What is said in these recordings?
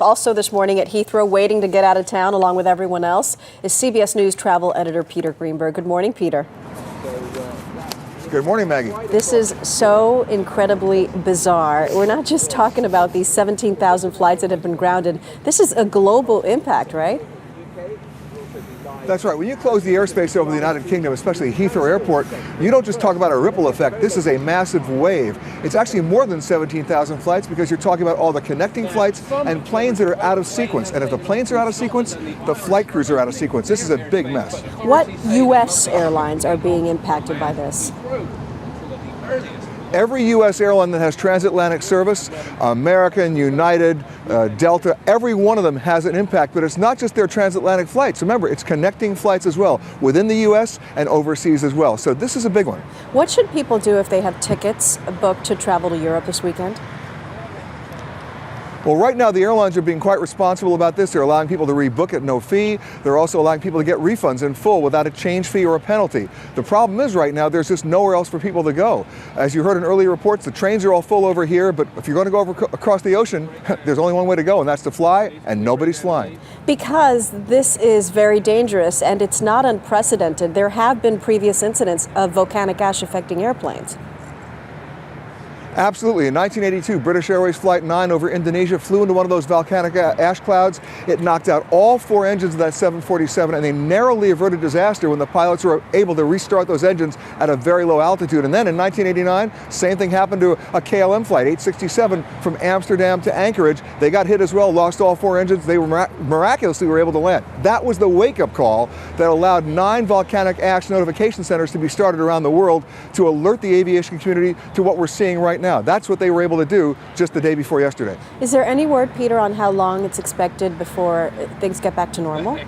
Also this morning at Heathrow, waiting to get out of town along with everyone else, is CBS News travel editor Peter Greenberg. Good morning, Peter. Good morning, Maggie. This is so incredibly bizarre. We're not just talking about these 17,000 flights that have been grounded. This is a global impact, right? That's right. When you close the airspace over the United Kingdom, especially Heathrow Airport, you don't just talk about a ripple effect. This is a massive wave. It's actually more than 17,000 flights because you're talking about all the connecting flights and planes that are out of sequence. And if the planes are out of sequence, the flight crews are out of sequence. This is a big mess. What U.S. airlines are being impacted by this? Every U.S. airline that has transatlantic service, American, United, Delta, every one of them has an impact, but it's not just their transatlantic flights. Remember, it's connecting flights as well, within the U.S. and overseas as well. So this is a big one. What should people do if they have tickets booked to travel to Europe this weekend? Well, right now, the airlines are being quite responsible about this. They're allowing people to rebook at no fee. They're also allowing people to get refunds in full without a change fee or a penalty. The problem is right now, there's just nowhere else for people to go. As you heard in earlier reports, the trains are all full over here, but if you're going to go across the ocean, there's only one way to go, and that's to fly, and nobody's flying. Because this is very dangerous, and it's not unprecedented. There have been previous incidents of volcanic ash affecting airplanes. Absolutely. In 1982, British Airways Flight 9 over Indonesia flew into one of those volcanic ash clouds. It knocked out all 4 engines of that 747, and they narrowly averted disaster when the pilots were able to restart those engines at a very low altitude. And then in 1989, same thing happened to a KLM flight, 867, from Amsterdam to Anchorage. They got hit as well, lost all 4 engines. They were miraculously were able to land. That was the wake-up call that allowed 9 volcanic ash notification centers to be started around the world to alert the aviation community to what we're seeing right now. That's what they were able to do just the day before yesterday. Is there any word, Peter, on how long it's expected before things get back to normal?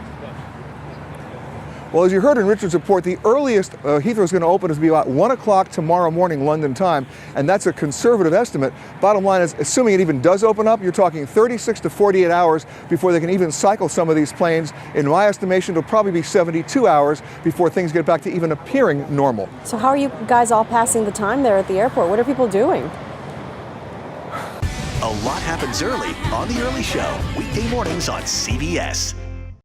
Well, as you heard in Richard's report, the earliest Heathrow is going to open is to be about 1 o'clock tomorrow morning, London time, and that's a conservative estimate. Bottom line is, assuming it even does open up, you're talking 36 to 48 hours before they can even cycle some of these planes. In my estimation, it'll probably be 72 hours before things get back to even appearing normal. So how are you guys all passing the time there at the airport? What are people doing? A lot happens early on The Early Show, weekday mornings on CBS.